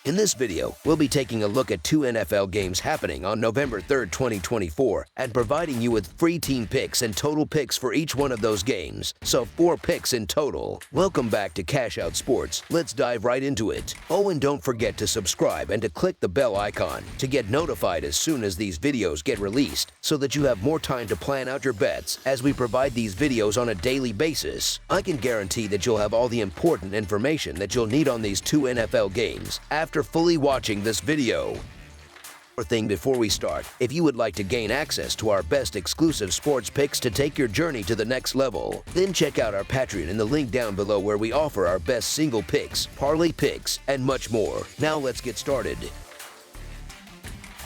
In this video, we'll be taking a look at two NFL games happening on November 3rd, 2024, and providing you with free team picks and total picks for each one of those games, so 4 picks in total. Welcome back to Cash Out Sports. Let's dive right into it. Oh, and don't forget to subscribe and to click the bell icon to get notified as soon as these videos get released, so that you have more time to plan out your bets as we provide these videos on a daily basis. I can guarantee that you'll have all the important information that you'll need on these two NFL games after fully watching this video. One thing before we start, if you would like to gain access to our best exclusive sports picks to take your journey to the next level, then check out our Patreon in the link down below where we offer our best single picks, parlay picks, and much more. Now let's get started.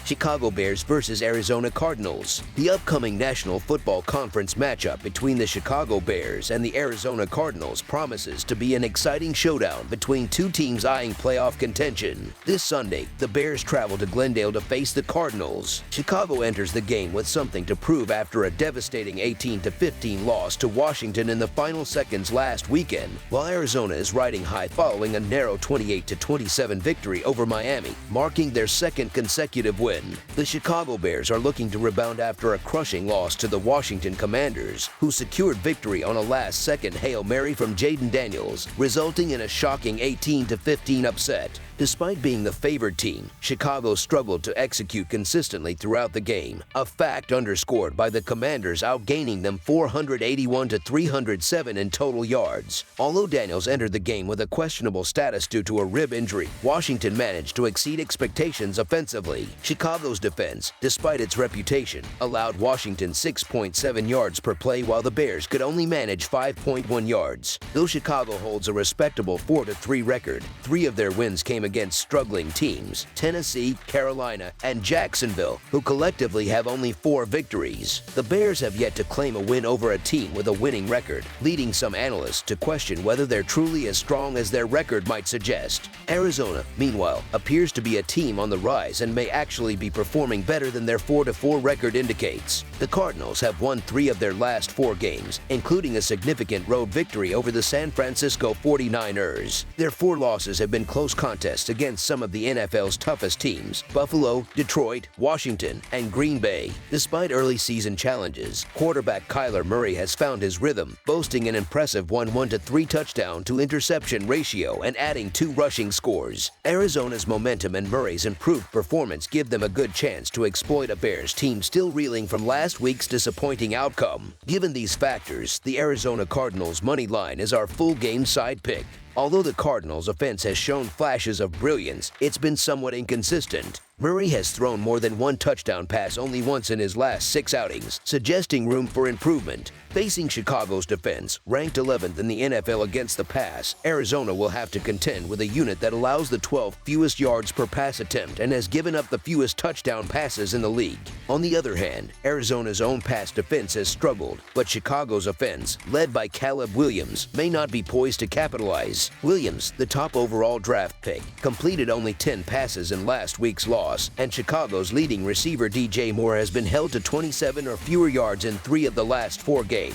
Chicago Bears versus Arizona Cardinals. The upcoming National Football Conference matchup between the Chicago Bears and the Arizona Cardinals promises to be an exciting showdown between two teams eyeing playoff contention. This Sunday, the Bears travel to Glendale to face the Cardinals. Chicago enters the game with something to prove after a devastating 18-15 loss to Washington in the final seconds last weekend, while Arizona is riding high following a narrow 28-27 victory over Miami, marking their second consecutive win. The Chicago Bears are looking to rebound after a crushing loss to the Washington Commanders, who secured victory on a last-second Hail Mary from Jaden Daniels, resulting in a shocking 18-15 upset. Despite being the favored team, Chicago struggled to execute consistently throughout the game, a fact underscored by the Commanders outgaining them 481-307 in total yards. Although Daniels entered the game with a questionable status due to a rib injury, Washington managed to exceed expectations offensively. Chicago's defense, despite its reputation, allowed Washington 6.7 yards per play while the Bears could only manage 5.1 yards. Though Chicago holds a respectable 4-3 record, 3 of their wins came against struggling teams, Tennessee, Carolina, and Jacksonville, who collectively have only 4 victories. The Bears have yet to claim a win over a team with a winning record, leading some analysts to question whether they're truly as strong as their record might suggest. Arizona, meanwhile, appears to be a team on the rise and may actually be performing better than their 4-4 record indicates. The Cardinals have won 3 of their last 4 games, including a significant road victory over the San Francisco 49ers. Their 4 losses have been close contests against some of the NFL's toughest teams: Buffalo, Detroit, Washington, and Green Bay. Despite early season challenges, quarterback Kyler Murray has found his rhythm, boasting an impressive 1-3 touchdown to interception ratio and adding 2 rushing scores. Arizona's momentum and Murray's improved performance give them a good chance to exploit a Bears team still reeling from last week's disappointing outcome. Given these factors, the Arizona Cardinals money line is our full game side pick. Although the Cardinals' offense has shown flashes of brilliance, it's been somewhat inconsistent. Murray has thrown more than 1 touchdown pass only once in his last 6 outings, suggesting room for improvement. Facing Chicago's defense, ranked 11th in the NFL against the pass, Arizona will have to contend with a unit that allows the 12th fewest yards per pass attempt and has given up the fewest touchdown passes in the league. On the other hand, Arizona's own pass defense has struggled, but Chicago's offense, led by Caleb Williams, may not be poised to capitalize. Williams, the top overall draft pick, completed only 10 passes in last week's loss, and Chicago's leading receiver DJ Moore has been held to 27 or fewer yards in 3 of the last 4 games.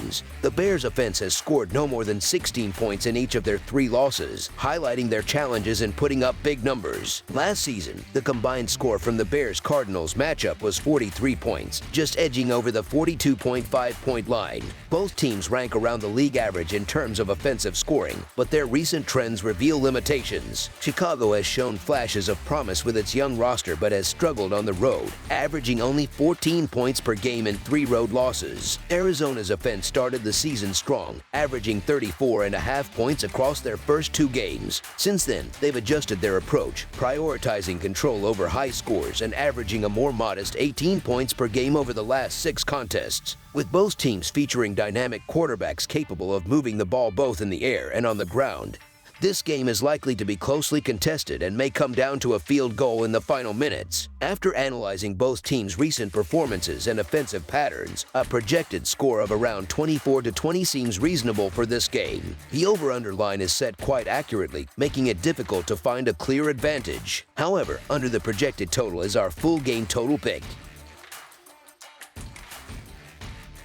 The Bears' offense has scored no more than 16 points in each of their 3 losses, highlighting their challenges in putting up big numbers. Last season, the combined score from the Bears-Cardinals matchup was 43 points, just edging over the 42.5-point line. Both teams rank around the league average in terms of offensive scoring, but their recent trends reveal limitations. Chicago has shown flashes of promise with its young roster but has struggled on the road, averaging only 14 points per game in 3 road losses. Arizona's offense started the season strong, averaging 34.5 points across their first 2 games. Since then, they've adjusted their approach, prioritizing control over high scores and averaging a more modest 18 points per game over the last 6 contests. With both teams featuring dynamic quarterbacks capable of moving the ball both in the air and on the ground, this game is likely to be closely contested and may come down to a field goal in the final minutes. After analyzing both teams' recent performances and offensive patterns, a projected score of around 24-20 seems reasonable for this game. The over-under line is set quite accurately, making it difficult to find a clear advantage. However, under the projected total is our full game total pick.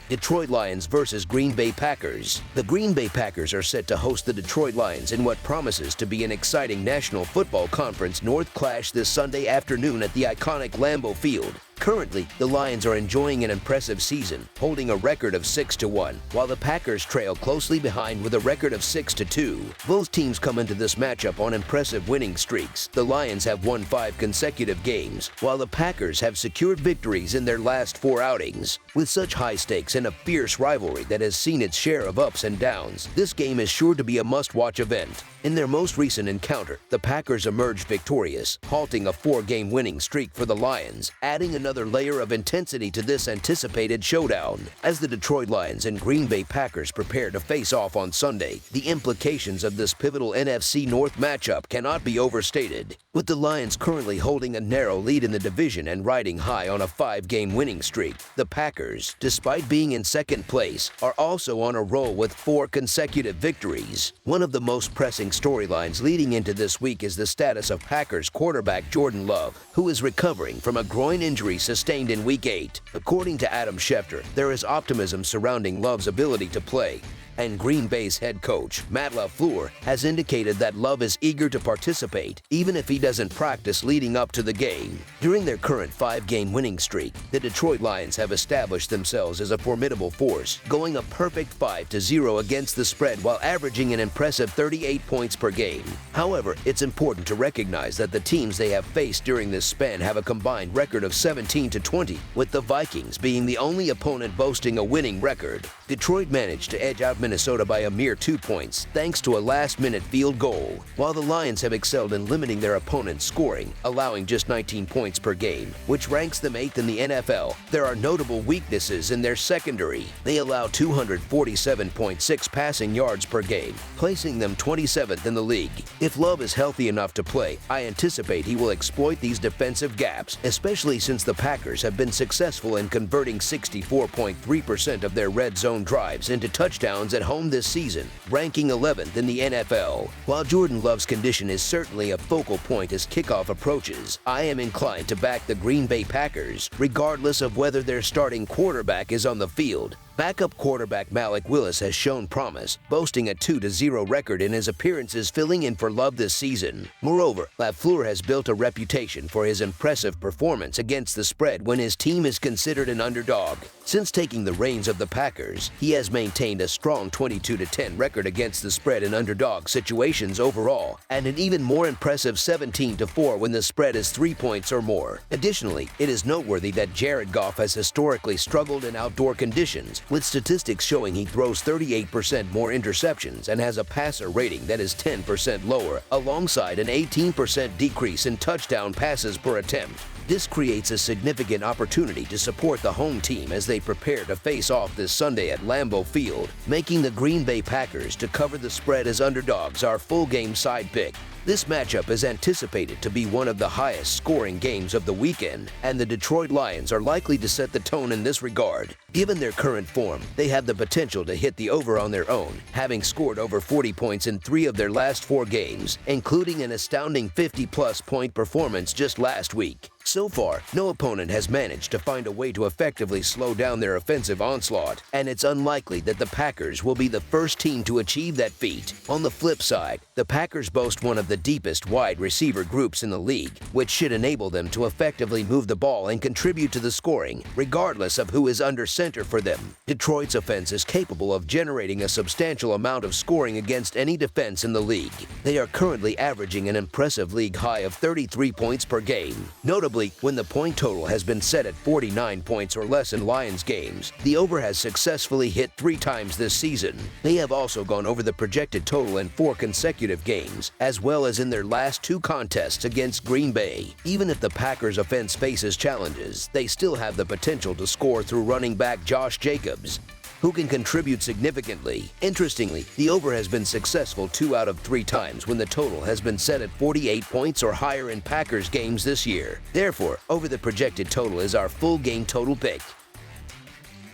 Detroit Lions versus Green Bay Packers. The Green Bay Packers are set to host the Detroit Lions in what promises to be an exciting National Football Conference North clash this Sunday afternoon at the iconic Lambeau Field. Currently, the Lions are enjoying an impressive season, holding a record of 6-1, while the Packers trail closely behind with a record of 6-2. Both teams come into this matchup on impressive winning streaks. The Lions have won 5 consecutive games, while the Packers have secured victories in their last 4 outings. With such high stakes and a fierce rivalry that has seen its share of ups and downs, this game is sure to be a must-watch event. In their most recent encounter, the Packers emerged victorious, halting a 4-game winning streak for the Lions, adding another layer of intensity to this anticipated showdown. As the Detroit Lions and Green Bay Packers prepare to face off on Sunday, the implications of this pivotal NFC North matchup cannot be overstated. With the Lions currently holding a narrow lead in the division and riding high on a 5-game winning streak, the Packers, despite being in second place, are also on a roll with 4 consecutive victories. One of the most pressing storylines leading into this week is the status of Packers quarterback Jordan Love, who is recovering from a groin injury sustained in Week 8. According to Adam Schefter, there is optimism surrounding Love's ability to play, and Green Bay's head coach, Matt LaFleur, has indicated that Love is eager to participate, even if he doesn't practice leading up to the game. During their current 5-game winning streak, the Detroit Lions have established themselves as a formidable force, going a perfect 5-0 against the spread while averaging an impressive 38 points per game. However, it's important to recognize that the teams they have faced during this span have a combined record of 17-20, with the Vikings being the only opponent boasting a winning record. Detroit managed to edge out Minnesota by a mere 2 points thanks to a last-minute field goal, while the Lions have excelled in limiting their opponent's scoring, allowing just 19 points per game, which ranks them 8th in the NFL. There are notable weaknesses in their secondary. They allow 247.6 passing yards per game, placing them 27th in the league. If Love is healthy enough to play, I anticipate he will exploit these defensive gaps, especially since the Packers have been successful in converting 64.3% of their red zone drives into touchdowns at home this season, ranking 11th in the NFL. While Jordan Love's condition is certainly a focal point as kickoff approaches, I am inclined to back the Green Bay Packers, regardless of whether their starting quarterback is on the field. Backup quarterback Malik Willis has shown promise, boasting a 2-0 record in his appearances filling in for Love this season. Moreover, LaFleur has built a reputation for his impressive performance against the spread when his team is considered an underdog. Since taking the reins of the Packers, he has maintained a strong 22-10 record against the spread in underdog situations overall, and an even more impressive 17-4 when the spread is 3 points or more. Additionally, it is noteworthy that Jared Goff has historically struggled in outdoor conditions, with statistics showing he throws 38% more interceptions and has a passer rating that is 10% lower, alongside an 18% decrease in touchdown passes per attempt. This creates a significant opportunity to support the home team as they prepare to face off this Sunday at Lambeau Field, making the Green Bay Packers to cover the spread as underdogs our full-game side pick. This matchup is anticipated to be one of the highest-scoring games of the weekend, and the Detroit Lions are likely to set the tone in this regard. Given their current form, they have the potential to hit the over on their own, having scored over 40 points in 3 of their last 4 games, including an astounding 50-plus point performance just last week. So far, no opponent has managed to find a way to effectively slow down their offensive onslaught, and it's unlikely that the Packers will be the first team to achieve that feat. On the flip side, the Packers boast one of the deepest wide receiver groups in the league, which should enable them to effectively move the ball and contribute to the scoring, regardless of who is under center for them. Detroit's offense is capable of generating a substantial amount of scoring against any defense in the league. They are currently averaging an impressive league high of 33 points per game. Notably, when the point total has been set at 49 points or less in Lions games, the over has successfully hit 3 times this season. They have also gone over the projected total in 4 consecutive games, as well as in their last 2 contests against Green Bay. Even if the Packers' offense faces challenges, they still have the potential to score through running back Josh Jacobs, who can contribute significantly. Interestingly, the over has been successful 2 out of 3 times when the total has been set at 48 points or higher in Packers games this year. Therefore, over the projected total is our full game total pick.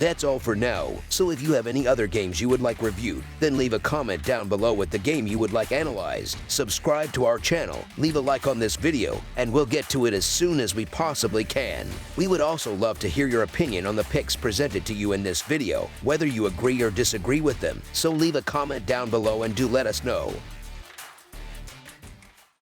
That's all for now, so if you have any other games you would like reviewed, then leave a comment down below with the game you would like analyzed. Subscribe to our channel, leave a like on this video, and we'll get to it as soon as we possibly can. We would also love to hear your opinion on the picks presented to you in this video, whether you agree or disagree with them, so leave a comment down below and do let us know.